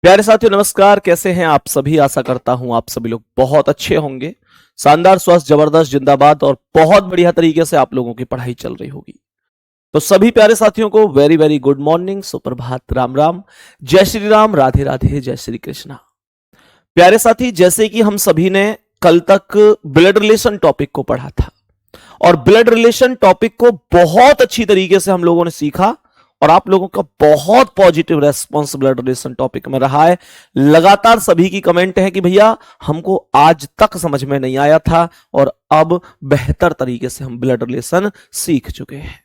प्यारे साथियों नमस्कार। कैसे हैं आप सभी? आशा करता हूं आप सभी लोग बहुत अच्छे होंगे। शानदार, स्वस्थ, जबरदस्त, जिंदाबाद और बहुत बढ़िया तरीके से आप लोगों की पढ़ाई चल रही होगी। तो सभी प्यारे साथियों को वेरी वेरी गुड मॉर्निंग, सुप्रभात, राम राम, जय श्री राम, राधे राधे, जय श्री कृष्णा। प्यारे साथी, जैसे कि हम सभी ने कल तक ब्लड रिलेशन टॉपिक को पढ़ा था और ब्लड रिलेशन टॉपिक को बहुत अच्छी तरीके से हम लोगों ने सीखा और आप लोगों का बहुत positive response blood relation topic में रहा है। लगातार सभी की कमेंट है कि भैया हमको आज तक समझ में नहीं आया था और अब बेहतर तरीके से हम ब्लड रिलेशन सीख चुके हैं।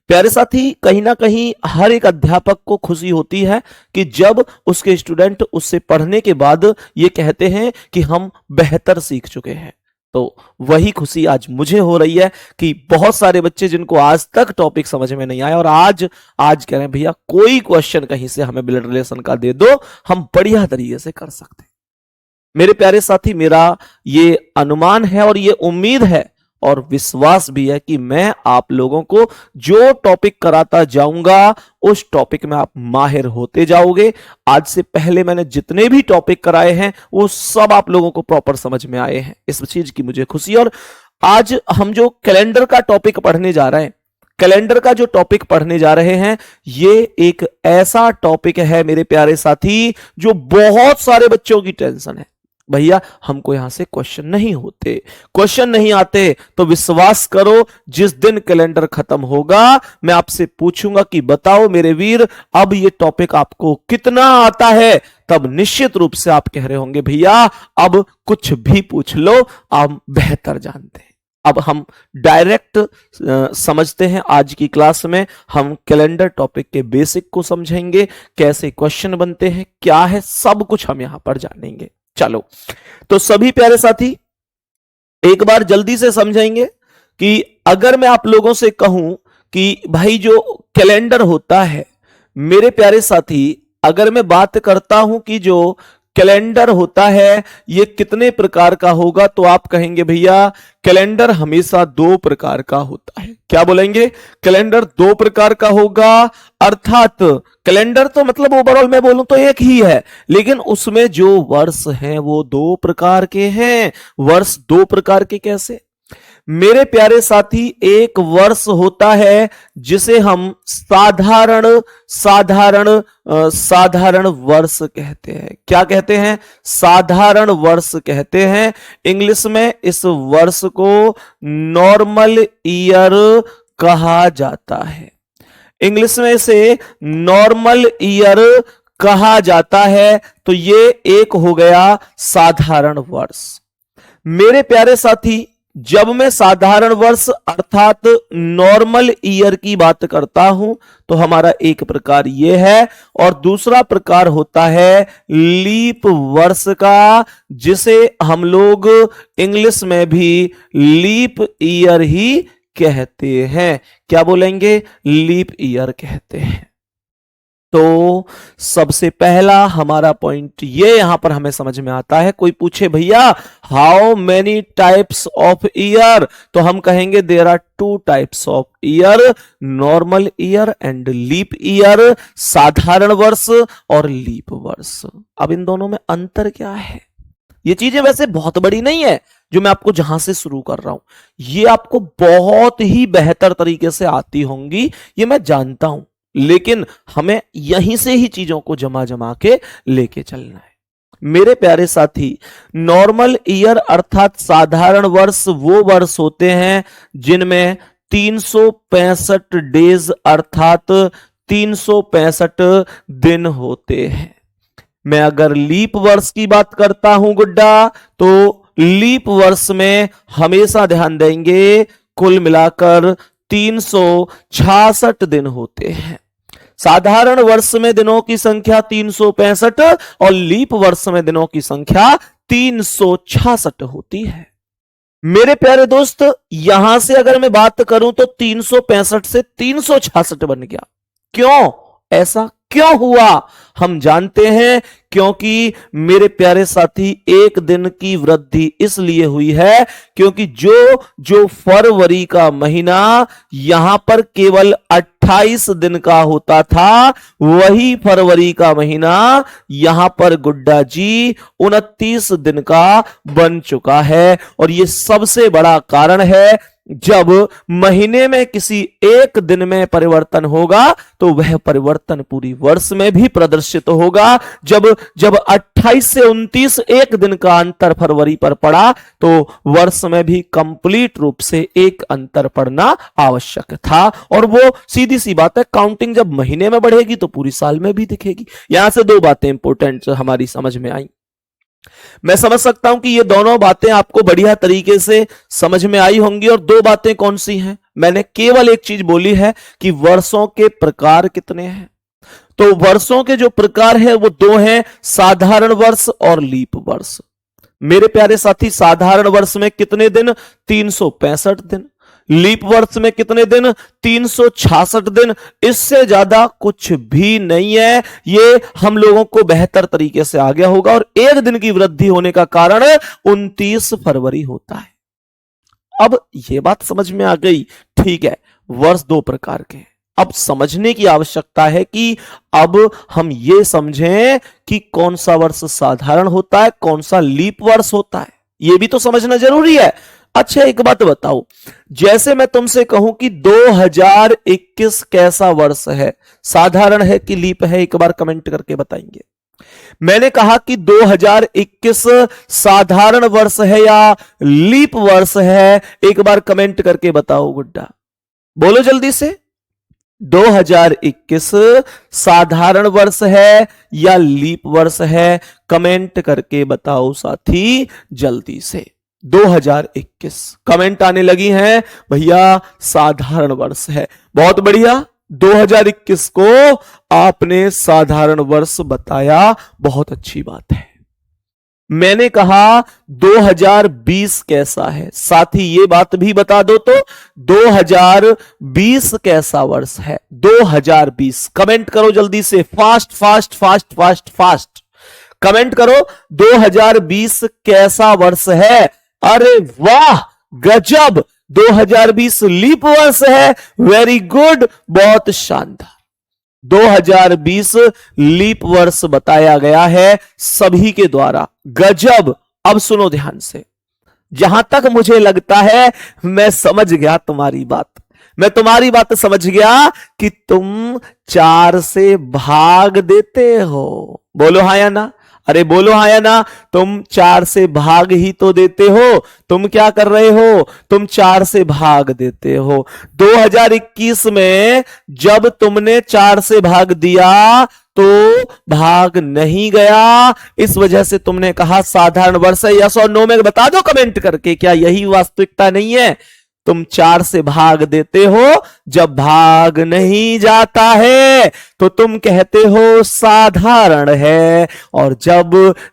प्यारे साथी, कहीं ना कहीं हर एक अध्यापक को खुशी होती है कि जब उसके स्टूडेंट उससे पढ़ने के बाद ये कहते हैं कि हम बेहतर सीख चुके हैं। तो वही खुशी आज मुझे हो रही है कि बहुत सारे बच्चे जिनको आज तक टॉपिक समझ में नहीं आया और आज कह रहे हैं भैया कोई क्वेश्चन कहीं से हमें ब्लड रिलेशन का दे दो, हम बढ़िया तरीके से कर सकते हैं। मेरे प्यारे साथी, मेरा ये अनुमान है और ये उम्मीद है और विश्वास भी है कि मैं आप लोगों को जो टॉपिक कराता जाऊंगा उस टॉपिक में आप माहिर होते जाओगे। आज से पहले मैंने जितने भी टॉपिक कराए हैं वो सब आप लोगों को प्रॉपर समझ में आए हैं, इस चीज की मुझे खुशी। और आज हम जो कैलेंडर का टॉपिक पढ़ने जा रहे हैं, कैलेंडर का जो टॉपिक पढ़ने जा रहे हैं, ये एक ऐसा टॉपिक है मेरे प्यारे साथी जो बहुत सारे बच्चों की टेंशन है। भैया हमको यहां से क्वेश्चन नहीं आते तो विश्वास करो जिस दिन कैलेंडर खत्म होगा मैं आपसे पूछूंगा कि बताओ मेरे वीर अब ये टॉपिक आपको कितना आता है, तब निश्चित रूप से आप कह रहे होंगे भैया अब कुछ भी पूछ लो, आप बेहतर जानते हैं। अब हम डायरेक्ट समझते हैं। आज की क्लास में हम कैलेंडर टॉपिक के बेसिक को समझेंगे, कैसे क्वेश्चन बनते हैं, क्या है, सब कुछ हम यहां पर जानेंगे। चलो, तो सभी प्यारे साथी एक बार जल्दी से समझेंगे कि अगर मैं आप लोगों से कहूं कि भाई जो कैलेंडर होता है, मेरे प्यारे साथी अगर मैं बात करता हूं कि जो कैलेंडर होता है ये कितने प्रकार का होगा, तो आप कहेंगे भैया कैलेंडर हमेशा दो प्रकार का होता है। क्या बोलेंगे? कैलेंडर दो प्रकार का होगा। अर्थात कैलेंडर तो मतलब ओवरऑल मैं बोलूं तो एक ही है, लेकिन उसमें जो वर्ष हैं वो दो प्रकार के हैं। वर्ष दो प्रकार के कैसे? मेरे प्यारे साथी, एक वर्ष होता है जिसे हम साधारण वर्ष कहते हैं। क्या कहते हैं? साधारण वर्ष कहते हैं। इंग्लिश में इस वर्ष को नॉर्मल ईयर कहा जाता है। इंग्लिश में इसे नॉर्मल ईयर कहा जाता है। तो ये एक हो गया साधारण वर्ष। मेरे प्यारे साथी, जब मैं साधारण वर्ष अर्थात नॉर्मल ईयर की बात करता हूं तो हमारा एक प्रकार यह है और दूसरा प्रकार होता है लीप वर्ष का, जिसे हम लोग इंग्लिश में भी लीप ईयर ही कहते हैं। क्या बोलेंगे? लीप ईयर कहते हैं। तो सबसे पहला हमारा पॉइंट ये यहां पर हमें समझ में आता है। कोई पूछे भैया how many types of year, तो हम कहेंगे there are two types of year, normal year and leap year. साधारण वर्ष और लीप वर्ष। अब इन दोनों में अंतर क्या है? ये चीजें वैसे बहुत बड़ी नहीं है जो मैं आपको जहां से शुरू कर रहा हूं, ये आपको बहुत ही बेहतर तरीके से आती होंगी, ये मैं जानता हूं, लेकिन हमें यहीं से ही चीजों को जमा के लेके चलना है। मेरे प्यारे साथी, नॉर्मल ईयर अर्थात साधारण वर्ष वो वर्ष होते हैं जिनमें 365 डेज अर्थात 365 दिन होते हैं। मैं अगर लीप वर्ष की बात करता हूं गुड्डा, तो लीप वर्ष में हमेशा ध्यान देंगे कुल मिलाकर 366 दिन होते हैं। साधारण वर्ष में दिनों की संख्या 365 और लीप वर्ष में दिनों की संख्या 366 होती है। मेरे प्यारे दोस्त, यहां से अगर मैं बात करूं तो 365 से 366 बन गया। क्यों? ऐसा क्यों हुआ? हम जानते हैं क्योंकि मेरे प्यारे साथी एक दिन की वृद्धि इसलिए हुई है क्योंकि जो फरवरी का महीना यहां पर केवल 28 28 दिन का होता था, वही फरवरी का महीना यहां पर गुड्डा जी 29 दिन का बन चुका है। और ये सबसे बड़ा कारण है, जब महीने में किसी एक दिन में परिवर्तन होगा तो वह परिवर्तन पूरी वर्ष में भी प्रदर्शित होगा। जब 28 से 29 एक दिन का अंतर फरवरी पर पड़ा तो वर्ष में भी कंप्लीट रूप से एक अंतर पड़ना आवश्यक था। और वो सीधी सी बात है, काउंटिंग जब महीने में बढ़ेगी तो पूरी साल में भी दिखेगी। यहां से दो बातें इंपॉर्टेंट हमारी समझ में आई। मैं समझ सकता हूं कि ये दोनों बातें आपको बढ़िया तरीके से समझ में आई होंगी। और दो बातें कौन सी हैं? मैंने केवल एक चीज बोली है कि वर्षों के प्रकार कितने हैं। तो वर्षों के जो प्रकार है वो दो हैं, साधारण वर्ष और लीप वर्ष। मेरे प्यारे साथी, साधारण वर्ष में कितने दिन? 365 दिन। लीप वर्ष में कितने दिन? 366 दिन। इससे ज्यादा कुछ भी नहीं है। ये हम लोगों को बेहतर तरीके से आ गया होगा। और एक दिन की वृद्धि होने का कारण 29 फरवरी होता है। अब ये बात समझ में आ गई, ठीक है। वर्ष दो प्रकार के हैं। अब समझने की आवश्यकता है कि अब हम ये समझें कि कौन सा वर्ष साधारण होता है, कौन सा लीप वर्ष होता है। ये भी तो समझना जरूरी है। अच्छा, एक बात बताओ, जैसे मैं तुमसे कहूं कि 2021 कैसा वर्ष है, साधारण है कि लीप है? एक बार कमेंट करके बताएंगे। मैंने कहा कि 2021 साधारण वर्ष है या लीप वर्ष है? एक बार कमेंट करके बताओ गुड्डा, बोलो जल्दी से। 2021 साधारण वर्ष है या लीप वर्ष है? कमेंट करके बताओ साथी जल्दी से। 2021 कमेंट आने लगी हैं, भैया साधारण वर्ष है। बहुत बढ़िया, 2021 को आपने साधारण वर्ष बताया, बहुत अच्छी बात है। मैंने कहा 2020 कैसा है? साथी ये बात भी बता दो तो 2020 कैसा वर्ष है? 2020 कमेंट करो जल्दी से, fast fast fast fast fast comment करो। 2020 कैसा वर्ष है? अरे वाह, गजब, 2020 लीप वर्ष है। वेरी गुड, बहुत शानदार। 2020 लीप वर्ष बताया गया है सभी के द्वारा, गजब। अब सुनो ध्यान से, जहां तक मुझे लगता है मैं समझ गया तुम्हारी बात। मैं तुम्हारी बात समझ गया कि तुम 4 से भाग देते हो। बोलो हाँ या ना? अरे बोलो हाँ या ना? तुम 4 से भाग ही तो देते हो। तुम क्या कर रहे हो? तुम 4 से भाग देते हो। 2021 में जब तुमने 4 से भाग दिया तो भाग नहीं गया, इस वजह से तुमने कहा साधारण वर्ष है। यस और नो में बता दो कमेंट करके, क्या यही वास्तविकता नहीं है? तुम 4 से भाग देते हो, जब भाग नहीं जाता है तो तुम कहते हो साधारण है, और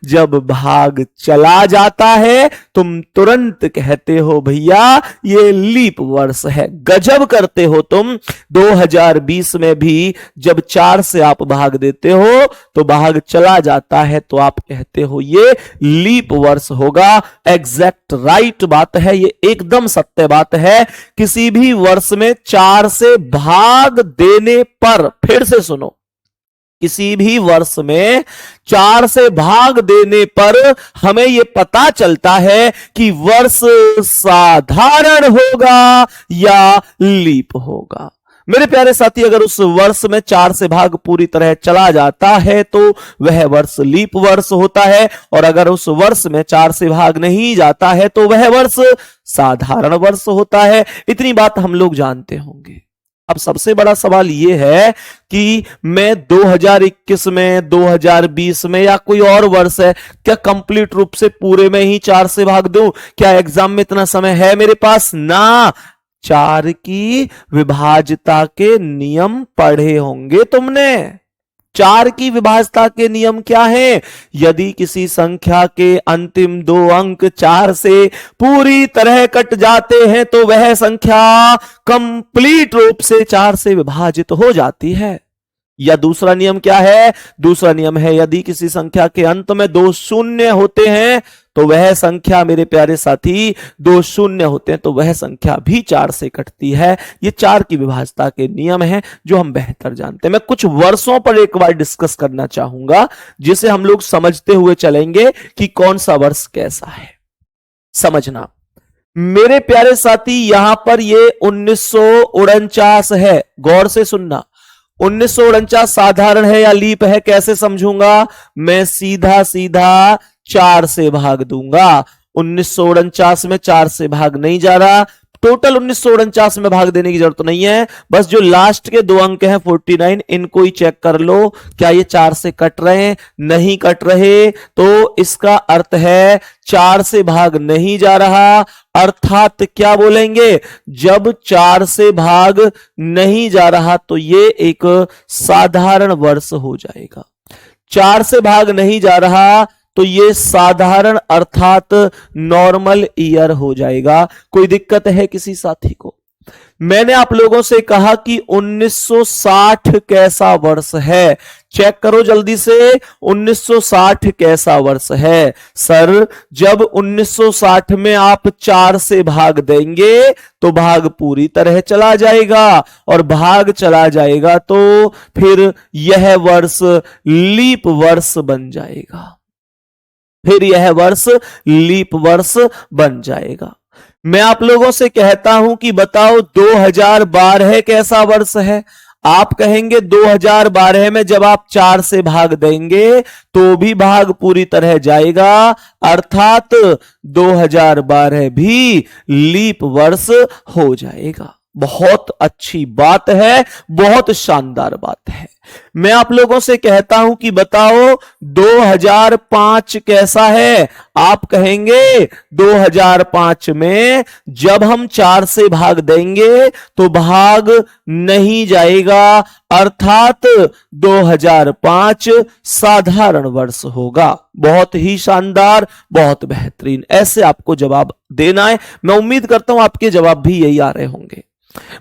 जब भाग चला जाता है तुम तुरंत कहते हो भैया ये लीप वर्ष है। गजब करते हो तुम। 2020 में भी जब 4 से आप भाग देते हो तो भाग चला जाता है तो आप कहते हो ये लीप वर्ष होगा। एग्जैक्ट राइट बात है, ये एकदम सत्य बात है। किसी भी वर्ष में 4 से भाग देने पर, फिर से सुनो, किसी भी वर्ष में 4 से भाग देने पर हमें यह पता चलता है कि वर्ष साधारण होगा या लीप होगा। मेरे प्यारे साथी, अगर उस वर्ष में 4 से भाग पूरी तरह चला जाता है तो वह वर्ष लीप वर्ष होता है, और अगर उस वर्ष में 4 से भाग नहीं जाता है तो वह वर्ष साधारण वर्ष होता है। इतनी बात हम लोग जानते होंगे। अब सबसे बड़ा सवाल यह है कि मैं 2021 में, 2020 में या कोई और वर्ष है, क्या कंप्लीट रूप से पूरे में ही 4 से भाग दूं? क्या एग्जाम में इतना समय है मेरे पास? ना, 4 की विभाज्यता के नियम पढ़े होंगे तुमने। 4 की विभाज्यता के नियम क्या है? यदि किसी संख्या के अंतिम 2 अंक 4 से पूरी तरह कट जाते हैं तो वह संख्या कंप्लीट रूप से 4 से विभाजित हो जाती है। या दूसरा नियम क्या है? दूसरा नियम है यदि किसी संख्या के अंत में 2 शून्य होते हैं तो वह संख्या, मेरे प्यारे साथी, 2 शून्य होते हैं तो वह संख्या भी 4 से कटती है। ये 4 की विभाज्यता के नियम हैं जो हम बेहतर जानते हैं। मैं कुछ वर्षों पर एक बार डिस्कस करना चाहूंगा जिसे हम लोग समझते हुए चलेंगे कि कौन सा वर्ष कैसा है। समझना मेरे प्यारे साथी, यहां पर ये 1949 है, गौर से सुनना। 1949 साधारण है या लीप है, कैसे समझूंगा? मैं सीधा सीधा 4 से भाग दूंगा। 1949 में 4 से भाग नहीं जा रहा, टोटल 1949 में भाग देने की जरूरत नहीं है, बस जो लास्ट के 2 अंक हैं 49, इनको ही चेक कर लो क्या ये 4 से कट रहे हैं? नहीं कट रहे, तो इसका अर्थ है 4 से भाग नहीं जा रहा। अर्थात क्या बोलेंगे? जब 4 से भाग नहीं जा रहा तो ये एक साधारण वर्ष हो जाएगा। 4 से भाग नहीं जा रहा तो ये साधारण अर्थात नॉर्मल ईयर हो जाएगा। कोई दिक्कत है किसी साथी को? मैंने आप लोगों से कहा कि 1960 कैसा वर्ष है, चेक करो जल्दी से। 1960 कैसा वर्ष है? सर, जब 1960 में आप 4 से भाग देंगे तो भाग पूरी तरह चला जाएगा, और भाग चला जाएगा तो फिर यह वर्ष लीप वर्ष बन जाएगा। फिर यह वर्ष लीप वर्ष बन जाएगा। मैं आप लोगों से कहता हूं कि बताओ 2012 कैसा वर्ष है? आप कहेंगे 2012 में जब आप 4 से भाग देंगे तो भी भाग पूरी तरह जाएगा, अर्थात 2012 भी लीप वर्ष हो जाएगा। बहुत अच्छी बात है, बहुत शानदार बात है। मैं आप लोगों से कहता हूं कि बताओ 2005 कैसा है? आप कहेंगे 2005 में जब हम 4 से भाग देंगे तो भाग नहीं जाएगा, अर्थात 2005 साधारण वर्ष होगा। बहुत ही शानदार, बहुत बेहतरीन। ऐसे आपको जवाब देना है। मैं उम्मीद करता हूं आपके जवाब भी यही आ रहे होंगे।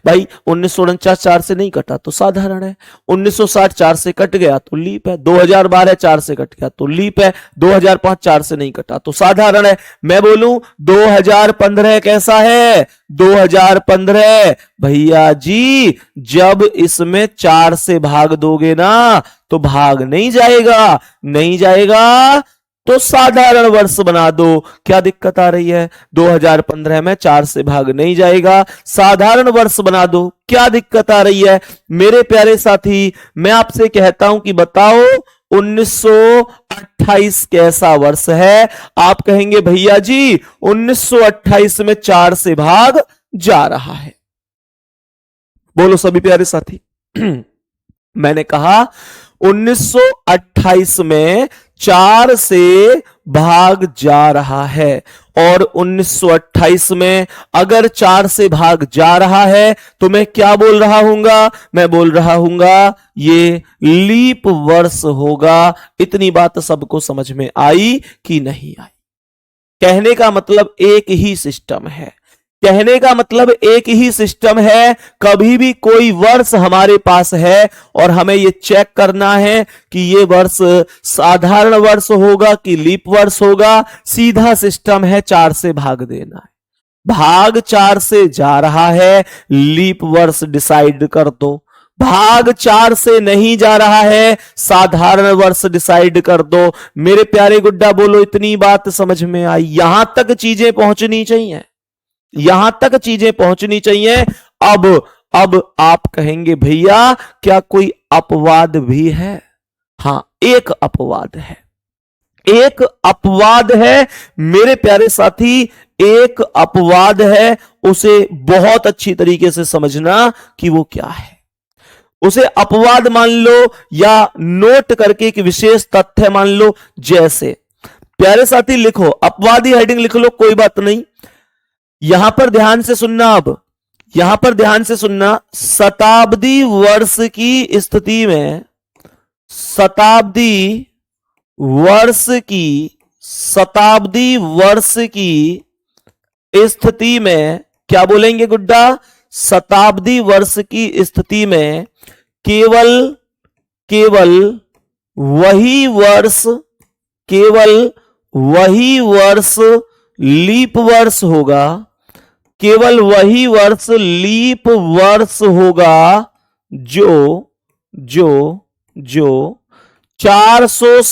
भाई 1949 4 से नहीं कटा तो साधारण है, 1960 4 से कट गया तो लीप है, 2012 4 से कट गया तो लीप है, 2005 4 से नहीं कटा तो साधारण है। मैं बोलूं 2015 कैसा है? 2015 भैया जी जब इसमें 4 से भाग दोगे ना तो भाग नहीं जाएगा, नहीं जाएगा तो साधारण वर्ष बना दो। क्या दिक्कत आ रही है? 2015 में 4 से भाग नहीं जाएगा, साधारण वर्ष बना दो। क्या दिक्कत आ रही है? मेरे प्यारे साथी, मैं आपसे कहता हूं कि बताओ 1928 कैसा वर्ष है? आप कहेंगे भैया जी 1928 में 4 से भाग जा रहा है। बोलो सभी प्यारे साथी। मैंने कहा 1928 में 4 से भाग जा रहा है, और 1928 में अगर 4 से भाग जा रहा है तो मैं क्या बोल रहा हूंगा? मैं बोल रहा हूंगा ये लीप वर्ष होगा। इतनी बात सबको समझ में आई कि नहीं आई? कहने का मतलब एक ही सिस्टम है, कहने का मतलब एक ही सिस्टम है। कभी भी कोई वर्ष हमारे पास है और हमें ये चेक करना है कि ये वर्ष साधारण वर्ष होगा कि लीप वर्ष होगा, सीधा सिस्टम है, 4 से भाग देना है। भाग 4 से जा रहा है, लीप वर्ष डिसाइड कर दो। भाग 4 से नहीं जा रहा है, साधारण वर्ष डिसाइड कर दो। मेरे प्यारे गुड्डा बोलो इतनी बात समझ में आई? यहां तक चीजें पहुंचनी चाहिए, यहां तक चीजें पहुंचनी चाहिए। अब आप कहेंगे भैया क्या कोई अपवाद भी है? हां, एक अपवाद है, एक अपवाद है मेरे प्यारे साथी, एक अपवाद है। उसे बहुत अच्छी तरीके से समझना कि वो क्या है। उसे अपवाद मान लो या नोट करके एक विशेष तथ्य मान लो। जैसे प्यारे साथी लिखो, अपवादी हेडिंग लिख लो, कोई बात नहीं। यहां पर ध्यान से सुनना, अब यहां पर ध्यान से सुनना। शताब्दी वर्ष की स्थिति में, शताब्दी वर्ष की स्थिति में क्या बोलेंगे गुड्डा? शताब्दी वर्ष की स्थिति में केवल केवल वही वर्ष लीप वर्ष होगा, केवल वही वर्ष लीप वर्ष होगा जो 400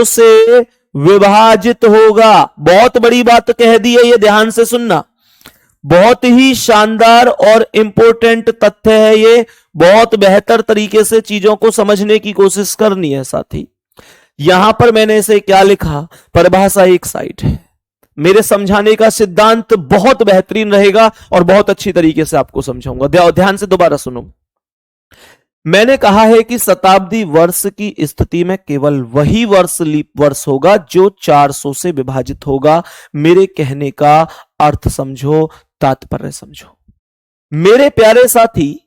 से विभाजित होगा। बहुत बड़ी बात कह दी है, ये ध्यान से सुनना, बहुत ही शानदार और इंपॉर्टेंट तथ्य है ये। बहुत बेहतर तरीके से चीजों को समझने की कोशिश करनी है साथी। यहां पर मैंने इसे क्या लिखा, परिभाषा एक साइड है, मेरे समझाने का सिद्धांत बहुत बेहतरीन रहेगा और बहुत अच्छी तरीके से आपको समझाऊंगा। ध्यान से दोबारा सुनो। मैंने कहा है कि शताब्दी वर्ष की स्थिति में केवल वही वर्ष लीप वर्ष होगा जो 400 से विभाजित होगा। मेरे कहने का अर्थ समझो, तात्पर्य समझो। मेरे प्यारे साथी,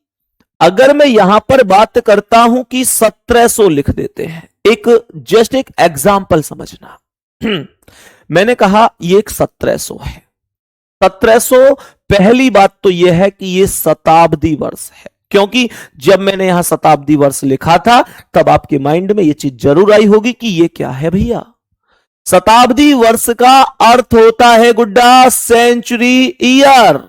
अगर मैं यहां पर बात करता हूं कि 1700 लिख देते हैं, जस्ट एक एग्जाम्पल समझना। मैंने कहा ये एक 1700 है। 1700, पहली बात तो यह है कि ये शताब्दी वर्ष है, क्योंकि जब मैंने यहां शताब्दी वर्ष लिखा था तब आपके माइंड में यह चीज जरूर आई होगी कि ये क्या है भैया। शताब्दी वर्ष का अर्थ होता है गुड्डा सेंचुरी ईयर।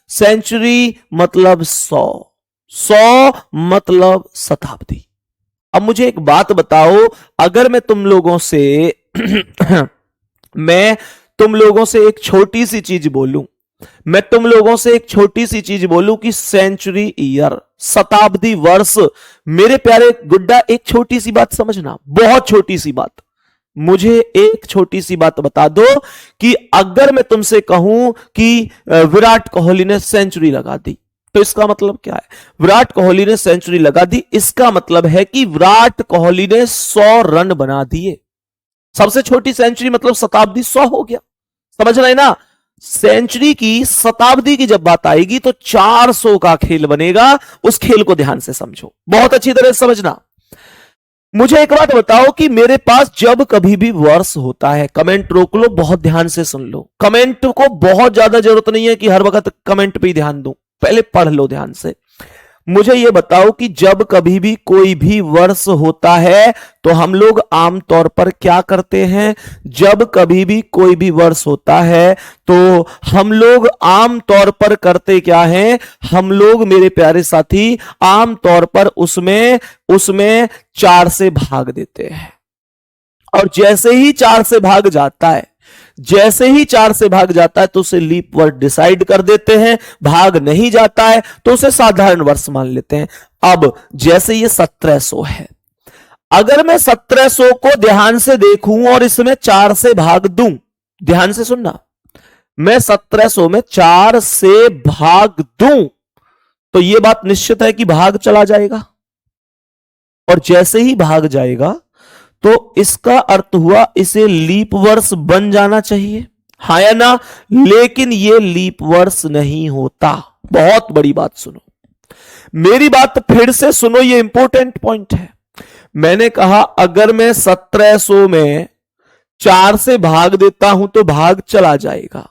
सेंचुरी मतलब 100 मतलब शताब्दी। अब मुझे एक बात बताओ, अगर मैं तुम लोगों से एक छोटी सी चीज बोलूं, कि सेंचुरी ईयर, शताब्दी वर्ष, मेरे प्यारे गुड्डा एक छोटी सी बात समझना, बहुत छोटी सी बात। मुझे एक छोटी सी बात बता दो कि अगर मैं तुमसे कहूं कि विराट कोहली ने सेंचुरी लगा दी, तो इसका मतलब क्या है? विराट कोहली ने सेंचुरी लगा दी, इसका मतलब है कि विराट कोहली ने 100 रन बना दिए। सबसे छोटी सेंचुरी मतलब शताब्दी 100 हो गया। समझ रहे ना? सेंचुरी की, शताब्दी की जब बात आएगी तो 400 का खेल बनेगा। उस खेल को ध्यान से समझो, बहुत अच्छी तरह से समझना। मुझे एक बात बताओ कि मेरे पास जब कभी भी वर्ष होता है, कमेंट रोक लो, बहुत ध्यान से सुन लो। कमेंट को बहुत ज्यादा जरूरत नहीं है कि हर वक्त कमेंट पे ही ध्यान दूं, पहले पढ़ लो ध्यान से। मुझे यह बताओ कि जब कभी भी कोई भी वर्ष होता है तो हम लोग आमतौर पर क्या करते हैं? जब कभी भी कोई भी वर्ष होता है तो हम लोग आमतौर पर करते क्या हैं? हम लोग मेरे प्यारे साथी आमतौर पर उसमें 4 से भाग देते हैं। और जैसे ही 4 से भाग जाता है तो उसे लीप वर्ष डिसाइड कर देते हैं। भाग नहीं जाता है तो उसे साधारण वर्ष मान लेते हैं। अब जैसे ये 1700 है, अगर मैं 1700 को ध्यान से देखूं और इसमें 4 से भाग दूं, ध्यान से सुनना, मैं 1700 में 4 से भाग दूं तो यह बात निश्चित है कि भाग चला जाएगा। और जैसे ही भाग जाएगा तो इसका अर्थ हुआ इसे लीप वर्ष बन जाना चाहिए, हाँ या ना? लेकिन यह लीप वर्ष नहीं होता। बहुत बड़ी बात सुनो, मेरी बात फिर से सुनो, यह इंपॉर्टेंट पॉइंट है। मैंने कहा अगर मैं 1700 में 4 से भाग देता हूं तो भाग चला जाएगा,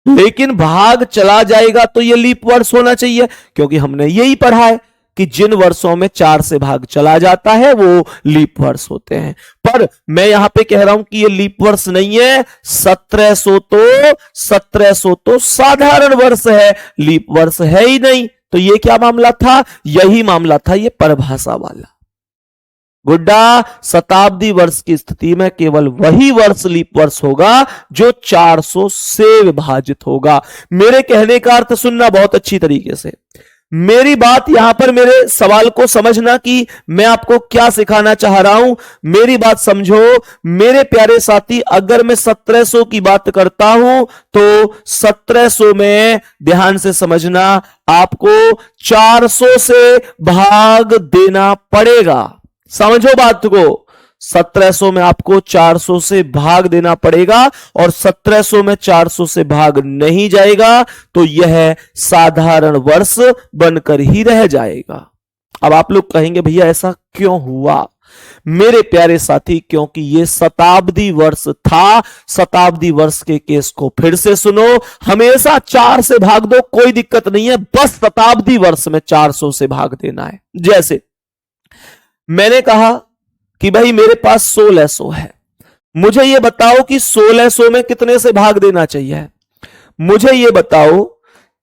लेकिन भाग चला जाएगा तो यह लीप वर्ष होना चाहिए, क्योंकि हमने यही पढ़ा है कि जिन वर्षों में 4 से भाग चला जाता है वो लीप वर्ष होते हैं। पर मैं यहां पे कह रहा हूं कि ये लीप वर्ष नहीं है। 1700 तो साधारण वर्ष है, लीप वर्ष है ही नहीं। तो ये क्या मामला था? यही मामला था ये परिभाषा वाला। गुड्डा, शताब्दी वर्ष की स्थिति में केवल वही वर्ष लीप वर्ष होगा जो 400 से विभाजित होगा। मेरे कहने का अर्थ सुनना बहुत अच्छी तरीके से। मेरी बात यहां पर, मेरे सवाल को समझना कि मैं आपको क्या सिखाना चाह रहा हूं। मेरी बात समझो मेरे प्यारे साथी, अगर मैं 1700 की बात करता हूं तो 1700 में ध्यान से समझना, आपको 400 से भाग देना पड़ेगा। समझो बात को, 1700 में आपको 400 से भाग देना पड़ेगा और 1700 में 400 से भाग नहीं जाएगा तो यह साधारण वर्ष बनकर ही रह जाएगा। अब आप लोग कहेंगे भैया ऐसा क्यों हुआ? मेरे प्यारे साथी, क्योंकि ये शताब्दी वर्ष था, शताब्दी वर्ष के केस को फिर से सुनो। हमेशा 4 से भाग दो, कोई दिक्कत नहीं है, बस शताब्दी वर्ष में 400 से भाग देना है। जैसे मैंने कहा कि भाई मेरे पास 1600 है, मुझे ये बताओ कि 1600 में कितने से भाग देना चाहिए। मुझे ये बताओ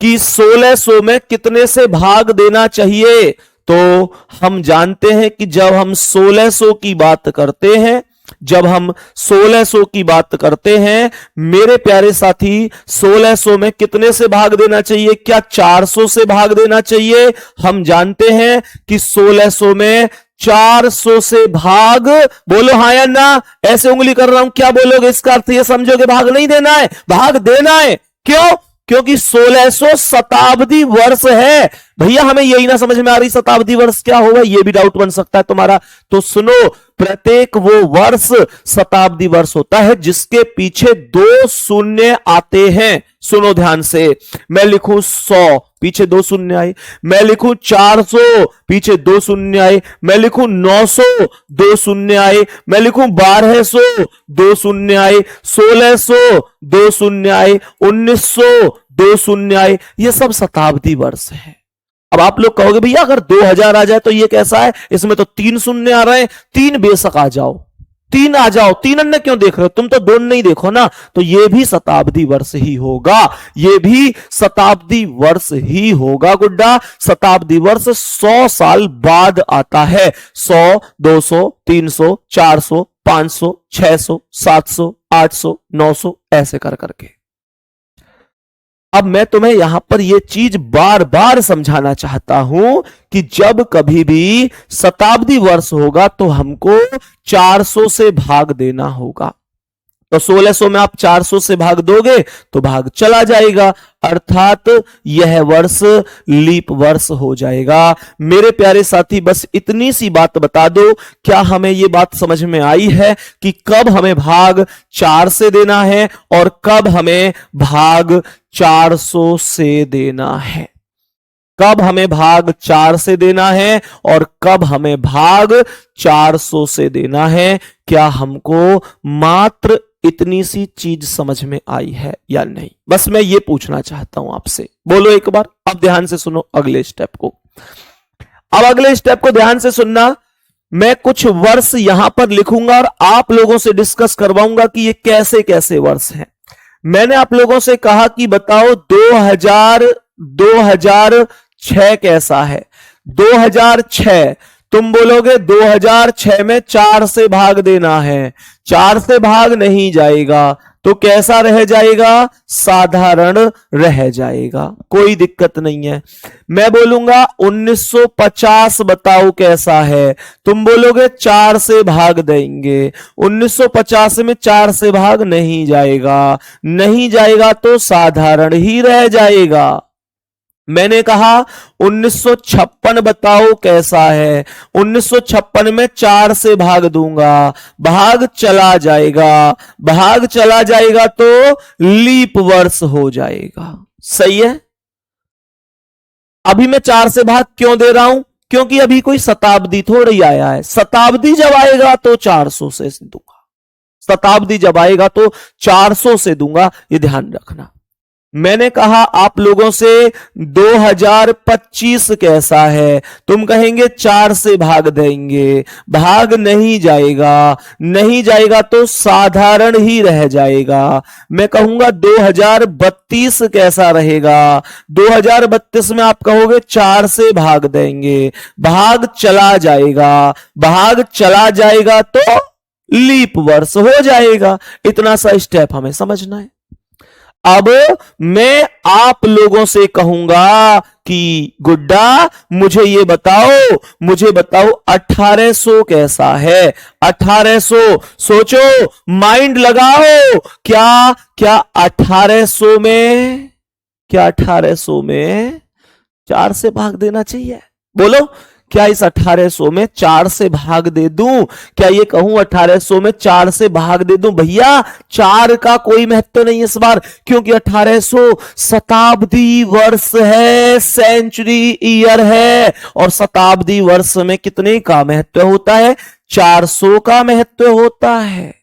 कि 1600 में कितने से भाग देना चाहिए। तो हम जानते हैं कि जब हम 1600 की बात करते हैं, जब हम 1600 की बात करते हैं मेरे प्यारे साथी, 1600 में कितने से भाग देना चाहिए? क्या 400 से भाग देना चाहिए? हम जानते हैं कि 1600 में 400 से भाग, बोलो हाँ या ना, ऐसे उंगली कर रहा हूं, क्या बोलोगे? इसका अर्थ ये समझोगे भाग नहीं देना है, भाग देना है। क्यों? क्योंकि 1600 शताब्दी वर्ष है। भैया हमें यही ना समझ में आ रही शताब्दी वर्ष क्या होगा, ये भी डाउट बन सकता है तुम्हारा। तो सुनो, प्रत्येक वो वर्ष शताब्दी वर्ष होता है जिसके पीछे 2 शून्य आते हैं। सुनो ध्यान से, मैं लिखूं 100, पीछे 2 शून्य आए, मैं लिखूं 400, पीछे 2 शून्य आए, मैं लिखूं 900, 2 शून्य आए, मैं लिखूं 1200, 2 शून्य आए, 1600, 2 शून्य आए, 1900, 2 शून्य आए। ये सब शताब्दी वर्ष है। अब आप लोग कहोगे भैया अगर 2000 आ जाए तो ये कैसा है, इसमें तो 3 शून्य आ रहे हैं। 3 बेशक आ जाओ, 3 आ जाओ, 3 अन्य क्यों देख रहे हो? तुम तो 2 नहीं देखो ना। तो ये भी शताब्दी वर्ष ही होगा, ये भी शताब्दी वर्ष ही होगा गुड्डा। शताब्दी वर्ष 100 साल बाद आता है। 100, 200, 300, 400, 500, 600, 700, 800, 900 ऐसे कर करके। अब मैं तुम्हें यहां पर यह चीज बार बार समझाना चाहता हूं कि जब कभी भी शताब्दी वर्ष होगा तो हमको 400 से भाग देना होगा। तो 1600 में आप 400 से भाग दोगे तो भाग चला जाएगा, अर्थात यह वर्ष लीप वर्ष हो जाएगा। मेरे प्यारे साथी, बस इतनी सी बात बता दो, क्या हमें यह बात समझ में आई है कि कब हमें भाग 4 से देना है और कब हमें भाग 400 से देना है? कब हमें भाग 4 से देना है और कब हमें भाग 400 से देना है? क्या हमको मात्र इतनी सी चीज समझ में आई है या नहीं? बस मैं ये पूछना चाहता हूं आपसे, बोलो एक बार। अब ध्यान से सुनो अगले स्टेप को। अब अगले स्टेप को ध्यान से सुनना। मैं कुछ वर्ष यहां पर लिखूंगा और आप लोगों से डिस्कस करवाऊंगा कि ये कैसे कैसे वर्ष हैं। मैंने आप लोगों से कहा कि बताओ 2006 कैसा है? 2006 तुम बोलोगे 2006 में 4 से भाग देना है। 4 से भाग नहीं जाएगा तो कैसा रह जाएगा? साधारण रह जाएगा, कोई दिक्कत नहीं है। मैं बोलूंगा 1950 बताओ कैसा है? तुम बोलोगे 4 से भाग देंगे। 1950 में 4 से भाग नहीं जाएगा, नहीं जाएगा तो साधारण ही रह जाएगा। मैंने कहा 1956 बताओ कैसा है? 1956 में 4 से भाग दूंगा, भाग चला जाएगा, भाग चला जाएगा तो लीप वर्ष हो जाएगा। सही है? अभी मैं 4 से भाग क्यों दे रहा हूं? क्योंकि अभी कोई शताब्दी थोड़ी आया है। शताब्दी जब आएगा तो 400 से दूंगा, शताब्दी जब आएगा तो 400 से दूंगा, ये ध्यान रखना। मैंने कहा आप लोगों से 2025 कैसा है? तुम कहेंगे 4 से भाग देंगे, भाग नहीं जाएगा, नहीं जाएगा तो साधारण ही रह जाएगा। मैं कहूंगा 2032 कैसा रहेगा? 2032 में आप कहोगे 4 से भाग देंगे, भाग चला जाएगा, भाग चला जाएगा तो लीप वर्ष हो जाएगा। इतना सा स्टेप हमें समझना है। अब मैं आप लोगों से कहूंगा कि गुड्डा मुझे ये बताओ, मुझे बताओ 1800 कैसा है? 1800 सोचो, माइंड लगाओ। क्या क्या 1800 में, क्या 1800 में 4 से भाग देना चाहिए? बोलो, क्या इस 1800 में 4 से भाग दे दूं? क्या ये कहूं 1800 में 4 से भाग दे दूं? भैया 4 का कोई महत्व नहीं इस बार, क्योंकि 1800 शताब्दी वर्ष है, सेंचुरी ईयर है। और शताब्दी वर्ष में कितने का महत्व होता है? 400 का महत्व होता है।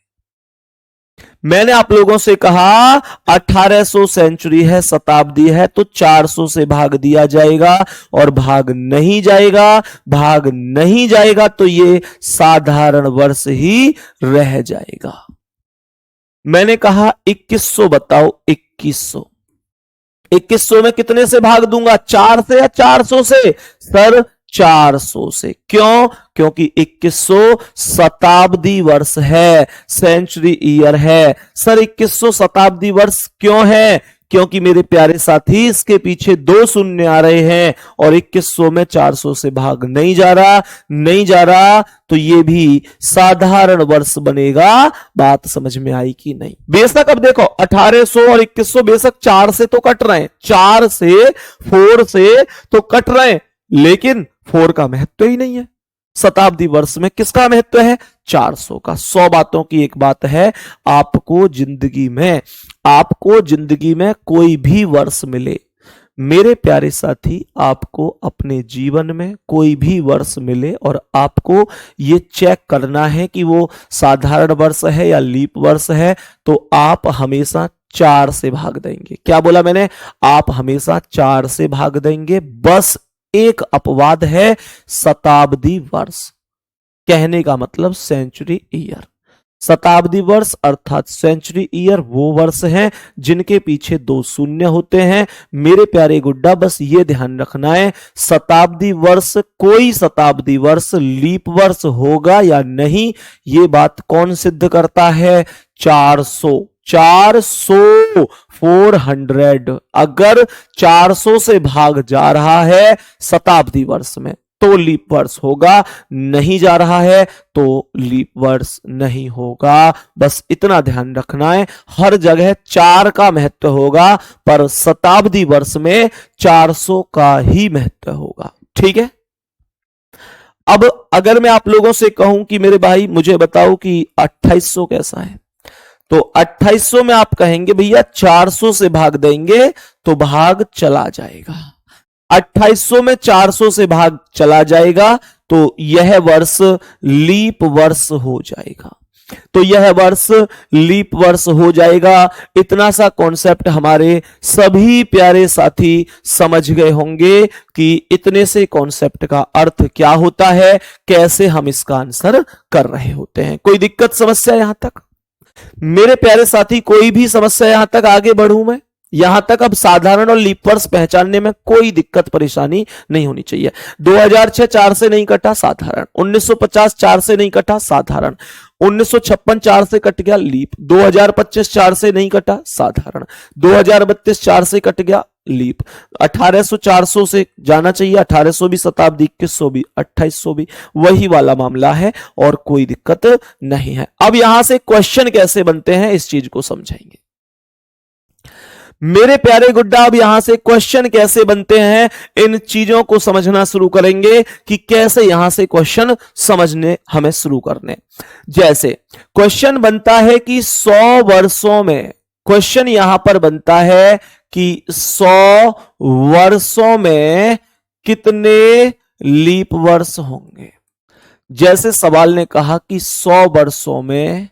मैंने आप लोगों से कहा 1800 सेंचुरी है, शताब्दी है, तो 400 से भाग दिया जाएगा और भाग नहीं जाएगा, भाग नहीं जाएगा तो ये साधारण वर्ष ही रह जाएगा। मैंने कहा 2100 बताओ, 2100 2100 में कितने से भाग दूंगा, 4 से या 400 से? सर 400 से। क्यों? क्योंकि 2100 शताब्दी वर्ष है, सेंचुरी ईयर है। सर 2100 शताब्दी वर्ष क्यों है? क्योंकि मेरे प्यारे साथी इसके पीछे 2 शून्य आ रहे हैं और 2100 में 400 से भाग नहीं जा रहा, नहीं जा रहा, तो ये भी साधारण वर्ष बनेगा। बात समझ में आई कि नहीं? बेशक अब देखो 1800 और 2100 बेशक 4 से तो कट रहे हैं, 4 से 4 से तो कट रहे हैं, लेकिन 4 का महत्व ही नहीं है। शताब्दी वर्ष में किसका महत्व है? 400 का। 100 बातों की एक बात है, आपको जिंदगी में कोई भी वर्ष मिले, मेरे प्यारे साथी, आपको अपने जीवन में कोई भी वर्ष मिले और आपको ये चेक करना है कि वो साधारण वर्ष है या लीप वर्ष है, तो आप हमेशा 4 से भाग देंगे। क्या बोला मैंने? आप हमेशा 4 से भाग देंगे। बस एक अपवाद है, शताब्दी वर्ष, कहने का मतलब सेंचुरी ईयर। शताब्दी वर्ष अर्थात सेंचुरी ईयर वो वर्ष हैं जिनके पीछे 2 शून्य होते हैं। मेरे प्यारे गुड्डा, बस ये ध्यान रखना है, शताब्दी वर्ष, कोई शताब्दी वर्ष लीप वर्ष होगा या नहीं, ये बात कौन सिद्ध करता है? 400। 400 अगर 400 से भाग जा रहा है शताब्दी वर्ष में तो लीप वर्ष होगा, नहीं जा रहा है तो लीप वर्ष नहीं होगा। बस इतना ध्यान रखना है, हर जगह 4 का महत्व होगा पर शताब्दी वर्ष में 400 का ही महत्व होगा। ठीक है। अब अगर मैं आप लोगों से कहूं कि मेरे भाई मुझे बताओ कि 2800 कैसा है, तो 2800 में आप कहेंगे भैया 400 से भाग देंगे तो भाग चला जाएगा। 2800 में 400 से भाग चला जाएगा तो यह वर्ष लीप वर्ष हो जाएगा, तो यह वर्ष लीप वर्ष हो जाएगा। इतना सा कॉन्सेप्ट हमारे सभी प्यारे साथी समझ गए होंगे कि इतने से कॉन्सेप्ट का अर्थ क्या होता है, कैसे हम इसका आंसर कर रहे होते हैं। कोई दिक्कत समस्या यहां तक? मेरे प्यारे साथी कोई भी समस्या यहां तक आगे बढ़ूं मैं? यहां तक अब साधारण और लीप वर्ष पहचानने में कोई दिक्कत परेशानी नहीं होनी चाहिए। 2006 4 से नहीं कटा, साधारण। 1950 4 से नहीं कटा, साधारण। 1956 4 से कट गया, लीप। 2025 4 से नहीं कटा, साधारण। 2032 4 से कट गया, लीप। 1800 400 से जाना चाहिए, 1800 भी शताब्दी, 2100 भी, 2800 भी, वही वाला मामला है और कोई दिक्कत नहीं है। अब यहां से क्वेश्चन कैसे बनते हैं इस चीज को समझाएंगे मेरे प्यारे गुड्डा। अब यहां से क्वेश्चन कैसे बनते हैं इन चीजों को समझना शुरू करेंगे कि कैसे यहां से क्वेश्चन समझने हमें शुरू करने। जैसे क्वेश्चन बनता है कि 100 वर्षों में, क्वेश्चन यहां पर बनता है कि 100 वर्षों में कितने लीप वर्ष होंगे। जैसे सवाल ने कहा कि 100 वर्षों में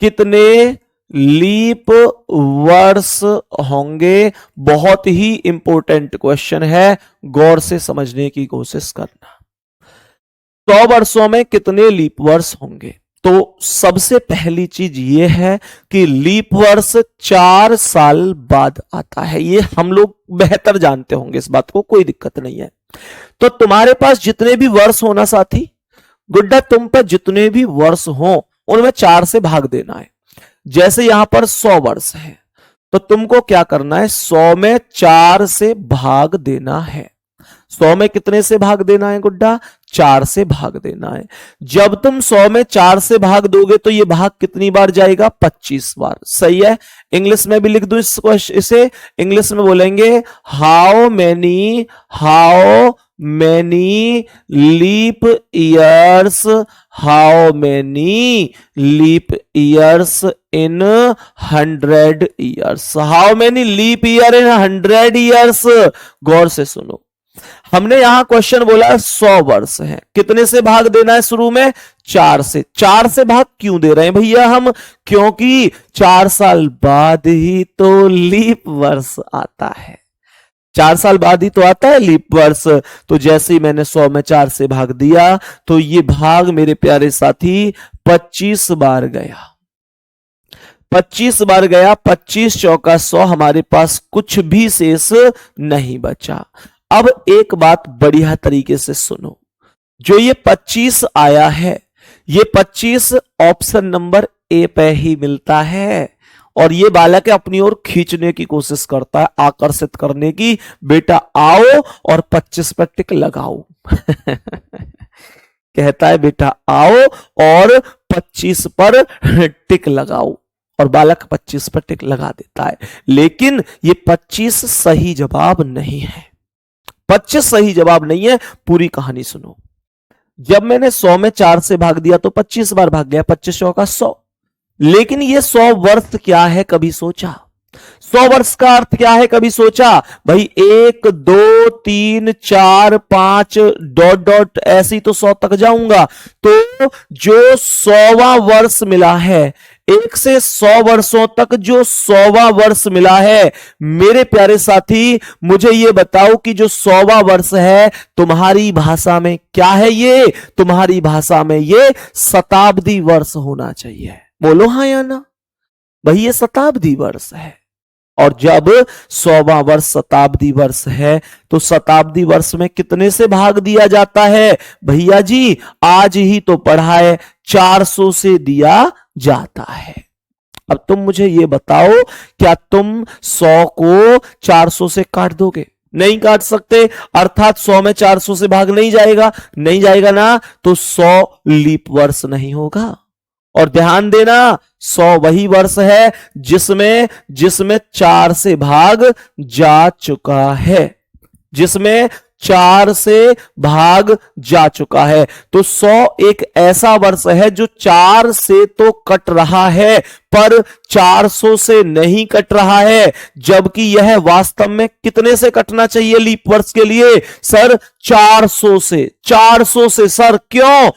कितने लीप वर्ष होंगे। बहुत ही इंपॉर्टेंट क्वेश्चन है, गौर से समझने की कोशिश करना। 100 वर्षों में कितने लीप वर्ष होंगे? तो सबसे पहली चीज यह है कि लीप वर्ष 4 साल बाद आता है। ये हम लोग बेहतर जानते होंगे इस बात को, कोई दिक्कत नहीं है। तो तुम्हारे पास जितने भी वर्ष हो ना साथी गुड्डा, तुम पर जितने भी वर्ष हो उनमें 4 से भाग देना है। जैसे यहां पर 100 वर्ष है तो तुमको क्या करना है, 100 में 4 से भाग देना है। 100 में कितने से भाग देना है गुड्डा? 4 से भाग देना है। जब तुम 100 में 4 से भाग दोगे तो ये भाग कितनी बार जाएगा? 25 बार। सही है। इंग्लिश में भी लिख दूं इसे, इंग्लिश में बोलेंगे how many leap years, how many leap years in 100 years, how many leap year in 100 years. गौर से सुनो, हमने यहां क्वेश्चन बोला 100 वर्ष है, कितने से भाग देना है शुरू में? 4 से। 4 से भाग क्यों दे रहे हैं भैया हम? क्योंकि 4 साल बाद ही तो लीप वर्ष आता है। 4 साल बाद ही तो आता है लीप वर्ष। तो जैसे ही मैंने 100 में 4 से भाग दिया तो ये भाग मेरे प्यारे साथी 25 बार गया। 25 बार गया, 25 चौका 100, हमारे पास कुछ भी शेष नहीं बचा। अब एक बात बढ़िया तरीके से सुनो, जो ये 25 आया है, ये 25 ऑप्शन नंबर ए पे ही मिलता है। और ये बालक अपनी ओर खींचने की कोशिश करता है, आकर्षित करने की, बेटा आओ और 25 पर टिक लगाओ। कहता है बेटा आओ और 25 पर टिक लगाओ, और बालक 25 पर टिक लगा देता है। लेकिन ये 25 सही जवाब नहीं है। 25 सही जवाब नहीं है। पूरी कहानी सुनो। जब मैंने 100 में 4 से भाग दिया तो 25 बार भाग गया, 25 चौका 100। लेकिन ये 100 वर्ष क्या है, कभी सोचा? 100 वर्ष का अर्थ क्या है, कभी सोचा? भाई 1 2 3 4 5 डॉट डॉट ऐसी तो 100 तक जाऊंगा। तो जो 100वां वर्ष मिला है, 1 से 100 वर्षों तक जो 100वां वर्ष मिला है, मेरे प्यारे साथी मुझे ये बताओ कि जो 100वां वर्ष है तुम्हारी भाषा में क्या है? ये तुम्हारी भाषा में ये शताब्दी वर्ष होना चाहिए। बोलो हाँ या ना? भाई ये शताब्दी वर्ष है। और जब 100वां वर्ष शताब्दी वर्ष है तो शताब्दी वर्ष में कितने से भाग दिया जाता है? भैया जी आज ही तो पढ़ा है, 400 से दिया जाता है। अब तुम मुझे ये बताओ, क्या तुम 100 को 400 से काट दोगे? नहीं काट सकते, अर्थात 100 में 400 से भाग नहीं जाएगा। नहीं जाएगा ना, तो 100 लीप वर्ष नहीं होगा। और ध्यान देना, 100 वही वर्ष है जिसमें 4 से भाग जा चुका है, जिसमें 4 से भाग जा चुका है। तो 100 एक ऐसा वर्ष है जो 4 से तो कट रहा है पर 400 से नहीं कट रहा है, जबकि यह वास्तव में कितने से कटना चाहिए लीप वर्ष के लिए? सर 400 से। 400 से सर, क्यों?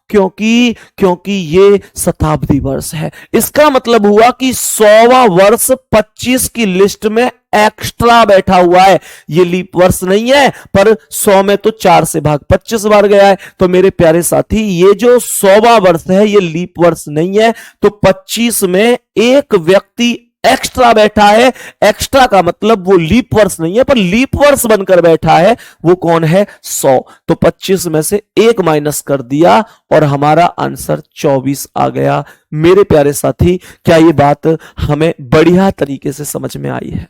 क्योंकि ये शताब्दी वर्ष है। इसका मतलब हुआ कि 100वां वर्ष 25 की लिस्ट में एक्स्ट्रा बैठा हुआ है। ये लीप वर्ष नहीं है, पर 100 में तो 4 से भाग 25 बार गया है। तो मेरे प्यारे साथी ये जो 100वां वर्ष है ये लीप वर्ष नहीं है। तो 25 में एक व्यक्ति एक्स्ट्रा बैठा है। एक्स्ट्रा का मतलब वो लीप वर्ष नहीं है, पर लीप वर्ष बनकर बैठा है। वो कौन है? 100। तो 25 में से 1 माइनस कर दिया और हमारा आंसर 24 आ गया। मेरे प्यारे साथी, क्या ये बात हमें बढ़िया तरीके से समझ में आई है?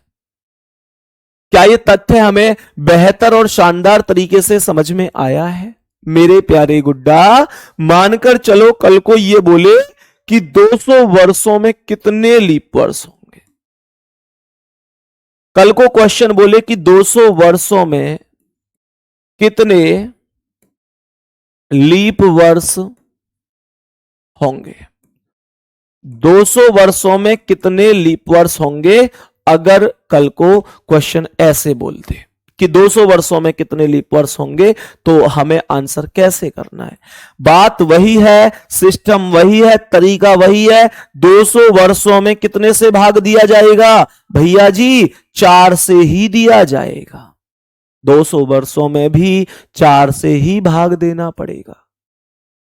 क्या ये तथ्य हमें बेहतर और शानदार तरीके से समझ में आया है? मेरे प्यारे गुड्डा, मानकर चलो कल को ये बोले कि 200 वर्षों में कितने लीप वर्ष होंगे। कल को क्वेश्चन बोले कि 200 वर्षों में कितने लीप वर्ष होंगे। 200 वर्षों में कितने लीप वर्ष होंगे? अगर कल को क्वेश्चन ऐसे बोलते कि 200 वर्षों में कितने लीप वर्ष होंगे, तो हमें आंसर कैसे करना है? बात वही है, सिस्टम वही है, तरीका वही है। 200 वर्षों में कितने से भाग दिया जाएगा? भैया जी 4 से ही दिया जाएगा। 200 वर्षों में भी 4 से ही भाग देना पड़ेगा।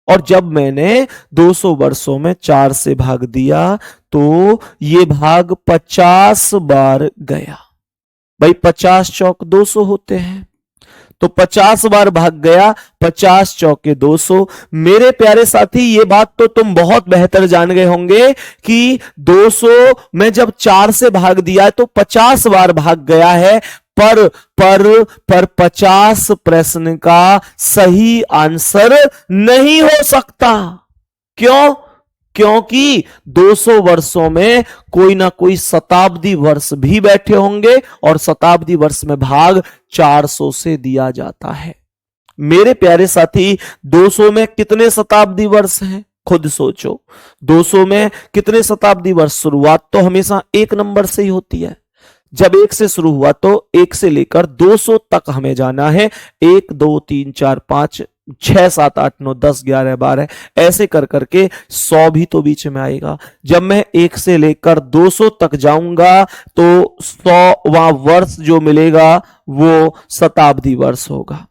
और जब मैंने 200 वर्षों में 4 से भाग दिया तो ये भाग 50 बार गया। भाई 50 चौक 200 होते हैं, तो 50 बार भाग गया। 50 चौके 200। मेरे प्यारे साथी, ये बात तो तुम बहुत बेहतर जान गए होंगे कि 200 में जब 4 से भाग दिया है तो 50 बार भाग गया है। पर 50 प्रश्न का सही आंसर नहीं हो सकता। क्यों? क्योंकि 200 वर्षों में कोई ना कोई शताब्दी वर्ष भी बैठे होंगे और शताब्दी वर्ष में भाग 400 से दिया जाता है। मेरे प्यारे साथी, 200 में कितने शताब्दी वर्ष हैं? खुद सोचो। 200 में कितने शताब्दी वर्ष? शुरुआत तो हमेशा 1 नंबर से ही होती है। जब 1 से शुरू हुआ तो 1 से लेकर 200 तक हमें जाना है। 1 2 3 4 5 6 7 8 9 10 11 12 ऐसे कर करके 100 भी तो बीच में आएगा। जब मैं 1 से लेकर 200 तक जाऊंगा तो 100वां वर्ष जो मिलेगा वो शताब्दी वर्ष होगा।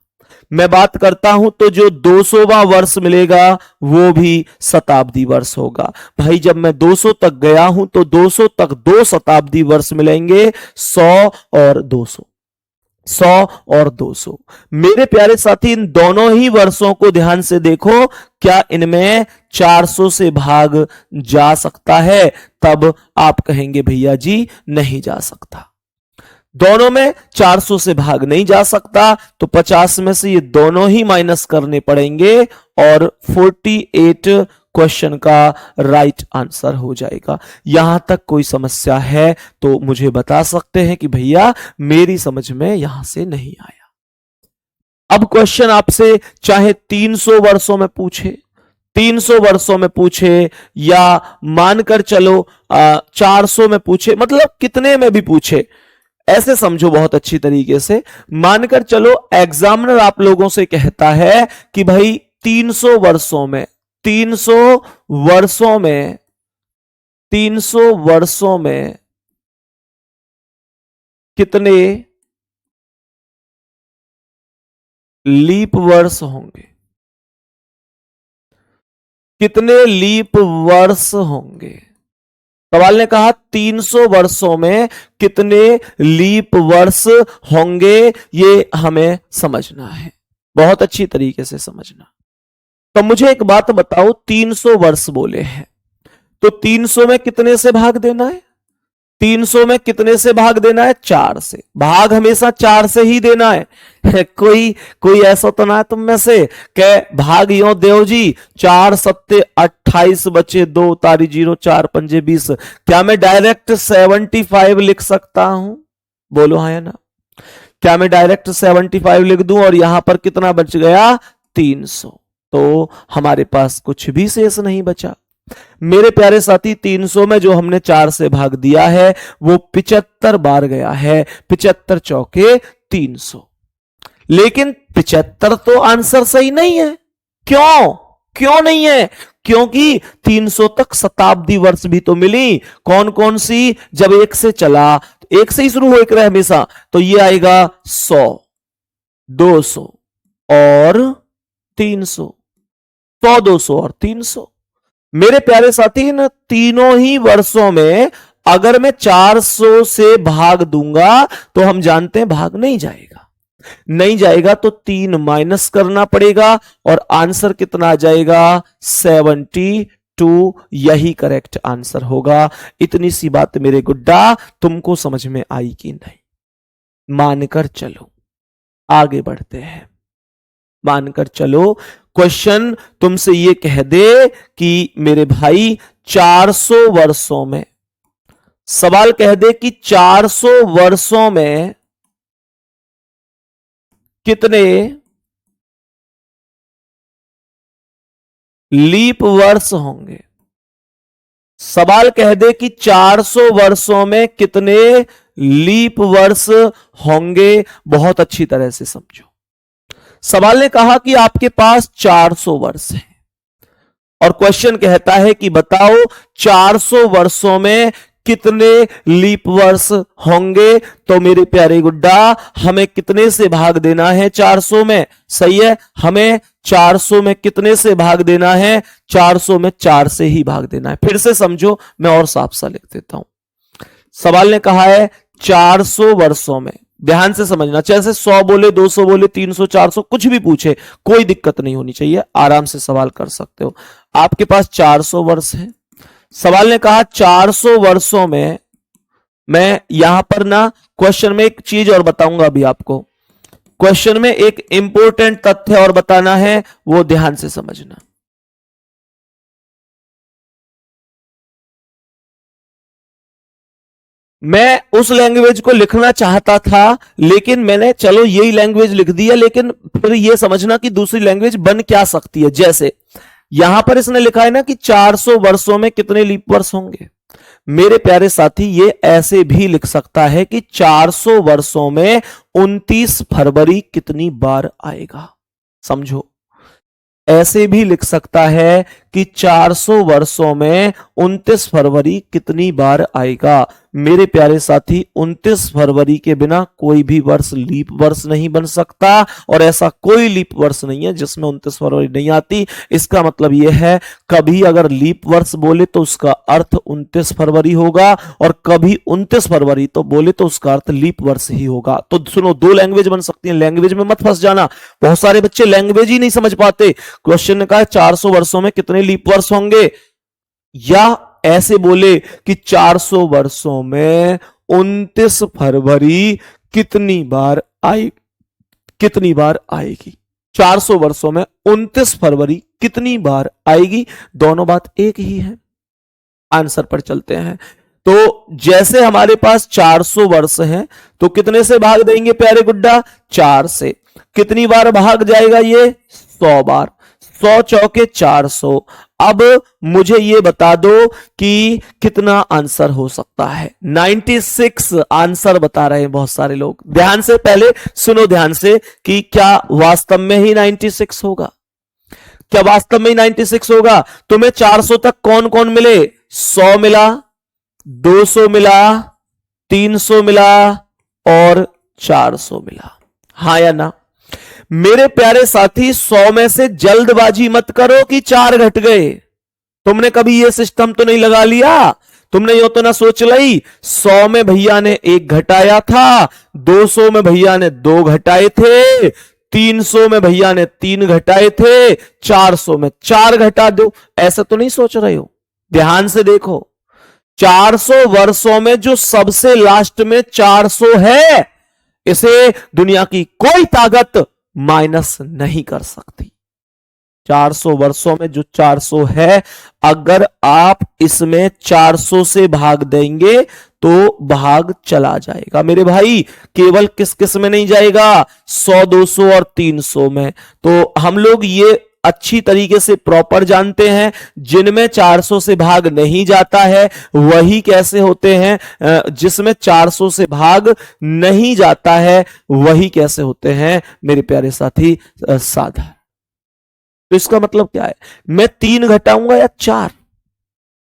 मैं बात करता हूं तो जो 200वां वर्ष मिलेगा वो भी शताब्दी वर्ष होगा। भाई जब मैं 200 तक गया हूं तो 200 तक 2 शताब्दी वर्ष मिलेंगे, 100 और 200, 100 और 200। मेरे प्यारे साथी इन दोनों ही वर्षों को ध्यान से देखो, क्या इनमें 400 से भाग जा सकता है? तब आप कहेंगे भैया जी नहीं जा सकता। दोनों में 400 से भाग नहीं जा सकता तो 50 में से ये दोनों ही माइनस करने पड़ेंगे और 48 क्वेश्चन का राइट आंसर हो जाएगा। यहां तक कोई समस्या है तो मुझे बता सकते हैं कि भैया मेरी समझ में यहां से नहीं आया। अब क्वेश्चन आपसे चाहे 300 वर्षों में पूछे, 300 वर्षों में पूछे या मानकर चलो 400 में पूछे, मतलब कितने में भी पूछे, ऐसे समझो बहुत अच्छी तरीके से। मानकर चलो एग्जामिनर आप लोगों से कहता है कि भाई 300 वर्षों में 300 वर्षों में 300 वर्षों में कितने लीप वर्ष होंगे, कितने लीप वर्ष होंगे। सवाल ने कहा 300 वर्षों में कितने लीप वर्ष होंगे, ये हमें समझना है, बहुत अच्छी तरीके से समझना। तो मुझे एक बात बताओ, 300 वर्ष बोले हैं तो 300 में कितने से भाग देना है? 300 में कितने से भाग देना है? 4 से। भाग हमेशा 4 से ही देना है। कोई ऐसा तो ना है तुम में से कि भाग यो देव जी 4 सत्ते 28 बचे 2 तारी 0 4 पंजे 20। क्या मैं डायरेक्ट 75 लिख सकता हूं? बोलो हाँ या ना। क्या मैं डायरेक्ट 75 लिख दूं और यहां पर कितना बच गया? 300। तो हमारे पास कुछ भी शेष नहीं बचा। मेरे प्यारे साथी 300 में जो हमने 4 से भाग दिया है वो 75 बार गया है, 75 चौके 300। लेकिन 75 तो आंसर सही नहीं है। क्यों नहीं है? क्योंकि 300 तक शताब्दी वर्ष भी तो मिली। कौन कौन सी? जब 1 से चला, 1 से ही शुरू हो रहा है हमेशा, तो ये आएगा 100, 200 और 300, 100 200 और 300। मेरे प्यारे साथी इन तीनों ही वर्षों में अगर मैं 400 से भाग दूंगा तो हम जानते हैं भाग नहीं जाएगा तो 3 माइनस करना पड़ेगा और आंसर कितना आ जाएगा? 72। यही करेक्ट आंसर होगा। इतनी सी बात मेरे गुड्डा तुमको समझ में आई कि नहीं? मानकर चलो आगे बढ़ते हैं। मानकर चलो क्वेश्चन तुमसे ये कह दे कि मेरे भाई 400 वर्षों में, सवाल कह दे कि 400 वर्षों में कितने लीप वर्ष होंगे। सवाल कह दे कि 400 वर्षों में कितने लीप वर्ष होंगे। बहुत अच्छी तरह से समझो। सवाल ने कहा कि आपके पास 400 वर्ष है और क्वेश्चन कहता है कि बताओ 400 वर्षों में कितने लीप वर्ष होंगे। तो मेरे प्यारे गुड्डा हमें कितने से भाग देना है? 400 में। सही है, हमें 400 में कितने से भाग देना है? 400 में 4 से ही भाग देना है। फिर से समझो, मैं और साफ सा लिख देता हूं। सवाल ने कहा है 400 वर्षों में, ध्यान से समझना, जैसे 100 बोले 200 बोले 300 400 कुछ भी पूछे कोई दिक्कत नहीं होनी चाहिए, आराम से सवाल कर सकते हो। आपके पास 400 वर्ष है। सवाल ने कहा 400 वर्षों में, मैं यहां पर ना क्वेश्चन में एक चीज और बताऊंगा अभी आपको। क्वेश्चन में एक इंपॉर्टेंट तथ्य और बताना है, वो ध्यान से समझना। मैं उस लैंग्वेज को लिखना चाहता था लेकिन मैंने चलो यही लैंग्वेज लिख दी है, लेकिन फिर यह समझना कि दूसरी लैंग्वेज बन क्या सकती है। जैसे यहां पर इसने लिखा है ना कि 400 वर्षों में कितने लीप वर्ष होंगे। मेरे प्यारे साथी ये ऐसे भी लिख सकता है कि 400 वर्षों में 29 फरवरी कितनी बार आएगा। समझो, ऐसे भी लिख सकता है कि 400 वर्षों में 29 फरवरी कितनी बार आएगा। मेरे प्यारे साथी 29 फरवरी के बिना कोई भी वर्ष लीप वर्ष नहीं बन सकता, और ऐसा कोई लीप वर्ष नहीं है जिसमें 29 फरवरी नहीं आती। इसका मतलब यह है कभी अगर लीप वर्ष बोले तो उसका अर्थ 29 फरवरी होगा, और कभी 29 फरवरी तो बोले तो उसका अर्थ लीप वर्ष ही होगा। तो सुनो, दो लैंग्वेज बन सकती है, लैंग्वेज में मत फंस जाना। बहुत सारे बच्चे लैंग्वेज ही नहीं समझ पाते। क्वेश्चन ने कहा 400 वर्षों में कितने लीप वर्ष होंगे, या ऐसे बोले कि 400 वर्षों में 29 फरवरी कितनी बार आएगी। 400 वर्षों में 29 फरवरी कितनी बार आएगी, दोनों बात एक ही है। आंसर पर चलते हैं। तो जैसे हमारे पास 400 वर्ष हैं, तो कितने से भाग देंगे प्यारे गुड्डा, 4 से। कितनी बार भाग जाएगा ये, 100 बार। 100 चौके 400। अब मुझे ये बता दो कि कितना आंसर हो सकता है। 96 आंसर बता रहे हैं बहुत सारे लोग। ध्यान से पहले सुनो, ध्यान से, कि क्या वास्तव में ही 96 होगा, क्या वास्तव में ही 96 होगा। तुम्हें 400 तक कौन कौन मिले, 100 मिला, 200 मिला, 300 मिला और 400 मिला, हाँ या ना। मेरे प्यारे साथी 100 में से जल्दबाजी मत करो कि 4 घट गए। तुमने कभी ये सिस्टम तो नहीं लगा लिया, तुमने यो तो ना सोच ली 100 में भैया ने 1 घटाया था, 200 में भैया ने 2 घटाए थे, 300 में भैया ने 3 घटाए थे, 400 में 4 घटा दो। ऐसा तो नहीं सोच रहे हो। ध्यान से देखो, 400 वर्षों में जो सबसे लास्ट में 400 है, इसे दुनिया की कोई ताकत माइनस नहीं कर सकती। 400 वर्षों में जो 400 है, अगर आप इसमें 400 से भाग देंगे तो भाग चला जाएगा मेरे भाई। केवल किस किस में नहीं जाएगा, 100, 200 और 300 में। तो हम लोग ये अच्छी तरीके से प्रॉपर जानते हैं, जिनमें 400 से भाग नहीं जाता है वही कैसे होते हैं, जिसमें 400 से भाग नहीं जाता है वही कैसे होते हैं मेरे प्यारे साथी, साधारण। तो इसका मतलब क्या है, मैं 3 घटाऊंगा या 4,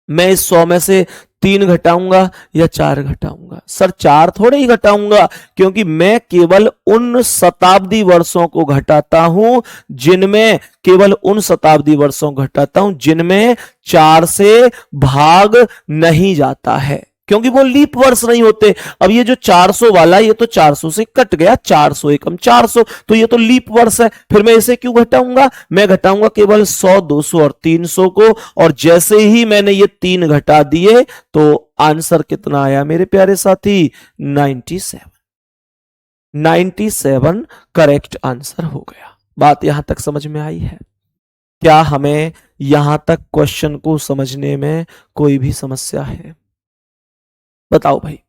मैं इस 100 में से 3 घटाऊंगा या 4 घटाऊंगा। सर 4 थोड़े ही घटाऊंगा, क्योंकि मैं केवल उन शताब्दी वर्षों को घटाता हूं जिनमें, केवल उन शताब्दी वर्षों को घटाता हूं जिनमें 4 से भाग नहीं जाता है, क्योंकि वो लीप वर्ष नहीं होते। अब ये जो 400 वाला, ये तो 400 से कट गया, 400 एकम 400, तो ये तो लीप वर्ष है। फिर मैं इसे क्यों घटाऊंगा, मैं घटाऊंगा केवल 100, 200 और 300 को। और जैसे ही मैंने ये 3 घटा दिए तो आंसर कितना आया मेरे प्यारे साथी, 97। 97 करेक्ट आंसर हो गया। बात यहां तक समझ में आई है? क्या हमें यहां तक क्वेश्चन को समझने में कोई भी समस्या है? बताओ भाई,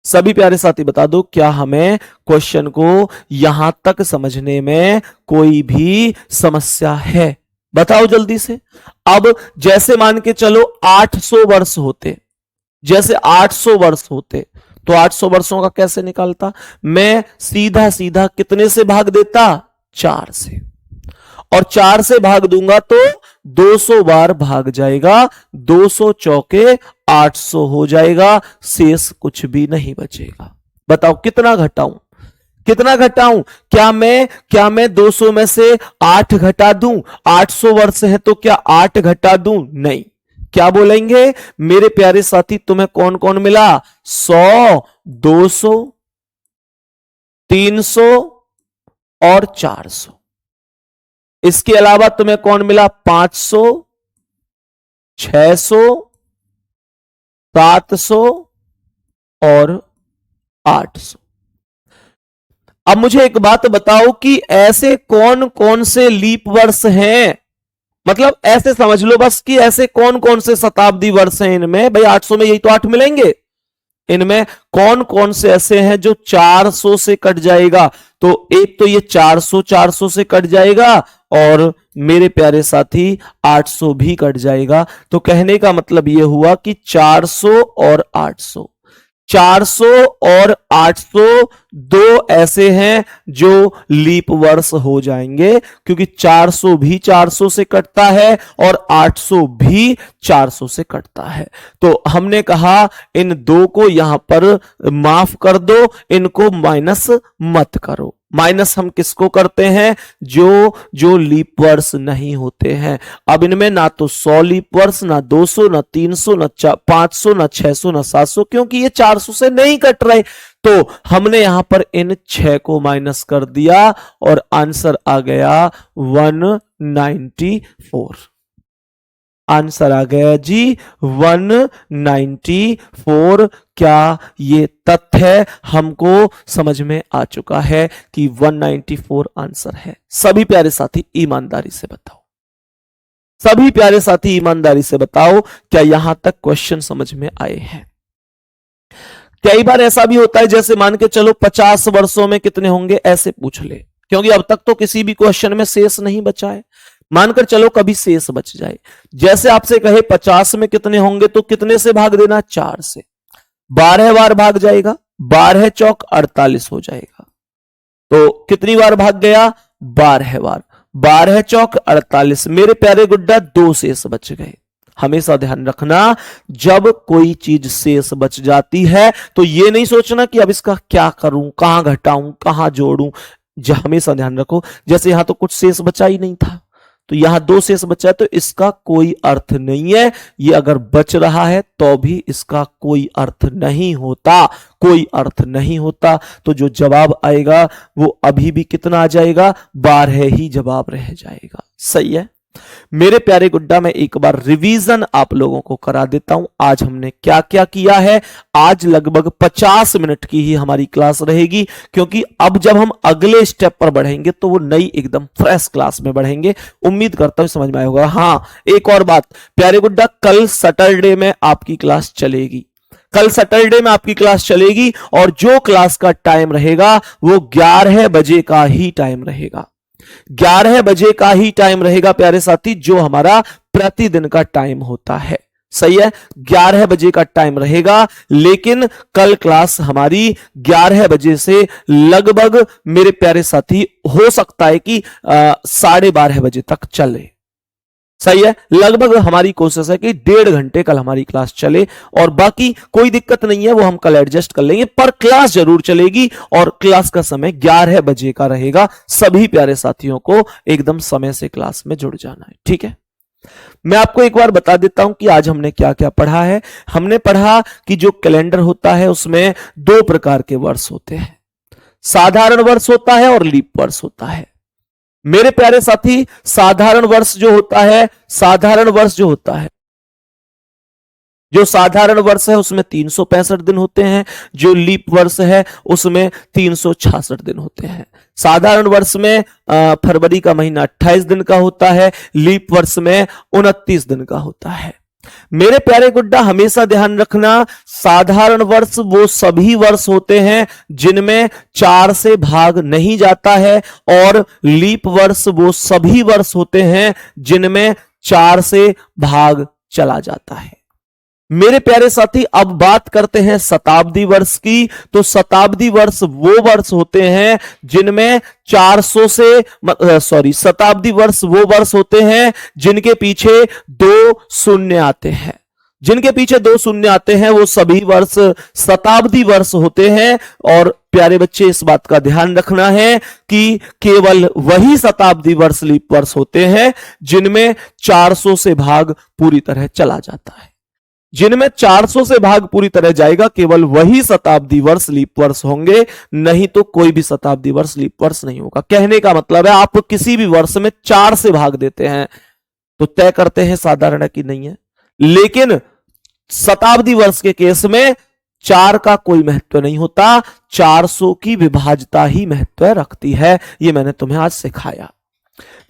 सभी प्यारे साथी बता दो, क्या हमें क्वेश्चन को यहां तक समझने में कोई भी समस्या है? बताओ जल्दी से। अब जैसे मान के चलो 800 वर्ष होते, जैसे 800 वर्ष होते, तो 800 वर्षों का कैसे निकालता, मैं सीधा सीधा कितने से भाग देता, 4 से, और 4 से भाग दूंगा तो 200 बार भाग जाएगा, 200 चौके 800 हो जाएगा, शेष कुछ भी नहीं बचेगा। बताओ कितना घटाऊं, कितना घटाऊं? क्या मैं 200 में से 8 घटा दूं? 800 वर्ष है तो क्या 8 घटा दूं? नहीं। क्या बोलेंगे मेरे प्यारे साथी, तुम्हें कौन कौन मिला, 100, 200, 300 और 400। इसके अलावा तुम्हें कौन मिला, 500, 600, 700 और 800। अब मुझे एक बात बताओ कि ऐसे कौन कौन से लीप वर्ष हैं, मतलब ऐसे समझ लो बस कि ऐसे कौन कौन से शताब्दी वर्ष हैं इनमें। भाई 800 में यही तो 8 मिलेंगे, इनमें कौन कौन से ऐसे हैं जो 400 से कट जाएगा? तो एक तो ये 400 400 से कट जाएगा, और मेरे प्यारे साथी 800 भी कट जाएगा। तो कहने का मतलब यह हुआ कि 400 और 800, 400 और 800 दो ऐसे हैं जो लीप वर्ष हो जाएंगे, क्योंकि 400 भी 400 से कटता है और 800 भी 400 से कटता है। तो हमने कहा इन दो को यहां पर माफ कर दो, इनको माइनस मत करो। माइनस हम किसको करते हैं? जो लीप वर्ष नहीं होते हैं। अब इनमें ना तो 100 लीप वर्ष, ना 200, ना 300, ना 500, ना 600, ना 700, क्योंकि ये 400 से नहीं कट रहे। तो हमने यहां पर इन 6 को माइनस कर दिया और आंसर आ गया 194। आंसर आ गया जी 194। क्या ये तथ्य हमको समझ में आ चुका है कि 194 आंसर है? सभी प्यारे साथी ईमानदारी से बताओ, सभी प्यारे साथी ईमानदारी से बताओ, क्या यहां तक क्वेश्चन समझ में आए हैं? कई बार ऐसा भी होता है, जैसे मान के चलो 50 वर्षों में कितने होंगे, ऐसे पूछ ले, क्योंकि अब तक तो किसी भी क्वेश्चन में शेष नहीं बचा है। मानकर चलो कभी शेष बच जाए, जैसे आपसे कहे 50 में कितने होंगे, तो कितने से भाग देना? 4 से। 12 बार भाग जाएगा, 12 चौक 48 हो जाएगा। तो कितनी बार भाग गया? 12 बार। 12 चौक 48। मेरे प्यारे गुड्डा 2 शेष बच गए। हमेशा ध्यान रखना, जब कोई चीज शेष बच जाती है तो ये नहीं सोचना कि अब इसका क्या करूं, कहां घटाऊं, कहां जोड़ूं। हमेशा ध्यान रखो, जैसे यहां तो कुछ शेष बचा ही नहीं था, तो यहां 2 शेष बचा है, तो इसका कोई अर्थ नहीं है। ये अगर बच रहा है तो भी इसका कोई अर्थ नहीं होता, कोई अर्थ नहीं होता। तो जो जवाब आएगा वो अभी भी कितना आ जाएगा? 12 ही जवाब रह जाएगा। सही है मेरे प्यारे गुड्डा, मैं एक बार रिवीजन आप लोगों को करा देता हूं। आज हमने क्या क्या किया है। आज लगभग 50 मिनट की ही हमारी क्लास रहेगी, क्योंकि अब जब हम अगले स्टेप पर बढ़ेंगे तो वो नई एकदम फ्रेश क्लास में बढ़ेंगे। उम्मीद करता हूं समझ में आया होगा। हाँ, एक और बात प्यारे गुड्डा, कल सैटरडे में आपकी क्लास चलेगी। कल सैटरडे में आपकी क्लास चलेगी और जो क्लास का टाइम रहेगा वो 11 बजे का ही टाइम रहेगा। 11 बजे का ही टाइम रहेगा प्यारे साथी, जो हमारा प्रतिदिन का टाइम होता है। सही है, 11 बजे का टाइम रहेगा, लेकिन कल क्लास हमारी 11 बजे से लगभग मेरे प्यारे साथी हो सकता है कि 12:30 बजे तक चले। सही है, लगभग हमारी कोशिश है कि 1.5 घंटे कल हमारी क्लास चले, और बाकी कोई दिक्कत नहीं है, वो हम कल एडजस्ट कर लेंगे, पर क्लास जरूर चलेगी और क्लास का समय 11 बजे का रहेगा। सभी प्यारे साथियों को एकदम समय से क्लास में जुड़ जाना है, ठीक है। मैं आपको एक बार बता देता हूं कि आज हमने क्या क्या पढ़ा है। हमने पढ़ा कि जो कैलेंडर होता है उसमें 2 प्रकार के वर्ष होते हैं, साधारण वर्ष होता है और लीप वर्ष होता है। मेरे प्यारे साथी, साधारण वर्ष जो होता है, साधारण वर्ष जो होता है, जो साधारण वर्ष है उसमें 365 दिन होते हैं, जो लीप वर्ष है उसमें 366 दिन होते हैं। साधारण वर्ष में फरवरी का महीना 28 दिन का होता है, लीप वर्ष में 29 दिन का होता है। मेरे प्यारे गुड्डा, हमेशा ध्यान रखना, साधारण वर्ष वो सभी वर्ष होते हैं जिनमें 4 से भाग नहीं जाता है, और लीप वर्ष वो सभी वर्ष होते हैं जिनमें 4 से भाग चला जाता है। मेरे प्यारे साथी, अब बात करते हैं शताब्दी वर्ष की। तो शताब्दी वर्ष वो वर्ष होते हैं जिनमें 400 से शताब्दी वर्ष वो वर्ष होते हैं जिनके पीछे 2 शून्य आते हैं। जिनके पीछे 2 शून्य आते हैं वो सभी वर्ष शताब्दी वर्ष होते हैं। और प्यारे बच्चे, इस बात का ध्यान रखना है कि केवल वही शताब्दी वर्ष लीप वर्ष होते हैं जिनमें 400 से भाग पूरी तरह चला जाता है। जिनमें 400 से भाग पूरी तरह जाएगा, केवल वही शताब्दी वर्ष लीप वर्ष होंगे, नहीं तो कोई भी शताब्दी वर्ष लीप वर्ष नहीं होगा। कहने का मतलब है, आप किसी भी वर्ष में 4 से भाग देते हैं तो तय करते हैं साधारण की नहीं है, लेकिन शताब्दी वर्ष के केस में 4 का कोई महत्व नहीं होता, 400 की विभाज्यता ही महत्व रखती है। यह मैंने तुम्हें आज सिखाया।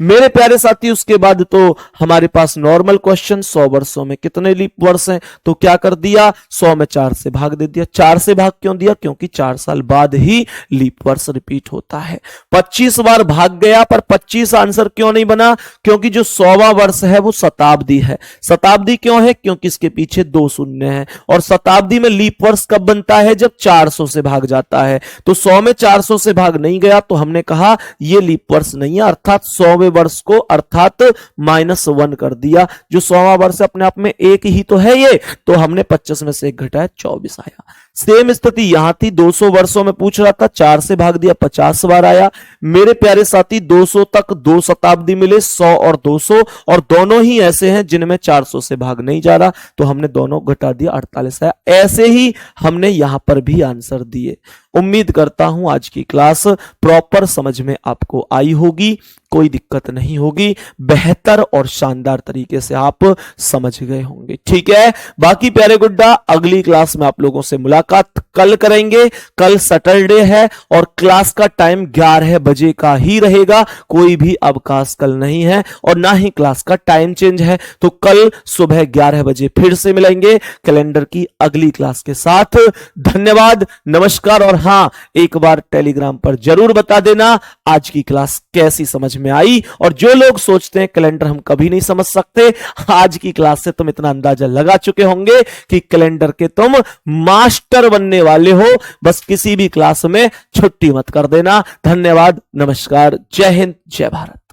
मेरे प्यारे साथी उसके बाद तो हमारे पास नॉर्मल क्वेश्चन, 100 वर्षों में कितने लीप वर्ष हैं, तो क्या कर दिया, 100 में 4 से भाग दे दिया। 4 से भाग क्यों दिया, क्योंकि 4 साल बाद ही लीप वर्ष रिपीट होता है। 25 बार भाग गया पर 25 आंसर क्यों नहीं बना, क्योंकि जो 100वां वर्ष है वो शताब्दी है। शताब्दी क्यों है, क्योंकि इसके पीछे 2 शून्य है, और शताब्दी में लीप वर्ष कब बनता है, जब 400 से भाग जाता है। तो 100 में 400 से भाग नहीं गया, तो हमने कहा यह लीप वर्ष नहीं है, अर्थात 100वें वर्ष को अर्थात -1 कर दिया। जो 100वां वर्ष अपने आप में एक ही तो है ये, तो हमने 25 में से 1 घटाया, 24 आया। सेम स्थिति यहां थी, 200 वर्षों में पूछ रहा था, 4 से भाग दिया, 50 बार आया। मेरे प्यारे साथी 200 तक 2 शताब्दी मिले, 100 और 200, और दोनों ही ऐसे हैं जिनमें 400 से भाग नहीं जा रहा, तो हमने दोनों घटा दिया, 48 आया। ऐसे ही हमने यहां पर भी आंसर दिए। उम्मीद करता हूं आज की क्लास प्रॉपर समझ में आपको आई होगी, कोई दिक्कत नहीं होगी, बेहतर और शानदार तरीके से आप समझ गए होंगे। ठीक है, बाकी प्यारे गुड्डा अगली क्लास में आप लोगों से मुलाकात कल करेंगे। कल सैटरडे है और क्लास का टाइम 11 बजे का ही रहेगा, कोई भी अवकाश कल नहीं है और ना ही क्लास का टाइम चेंज है। तो कल सुबह 11 बजे फिर से मिलेंगे कैलेंडर की अगली क्लास के साथ। धन्यवाद, नमस्कार। और हां, एक बार टेलीग्राम पर जरूर बता देना आज की क्लास कैसी समझ में आई। और जो लोग सोचते हैं कैलेंडर हम कभी नहीं समझ सकते, आज की क्लास से तुम इतना अंदाजा लगा चुके होंगे कि कैलेंडर के तुम मास्टर बनने वाले हो। बस किसी भी क्लास में छुट्टी मत कर देना। धन्यवाद, नमस्कार, जय हिंद, जय भारत।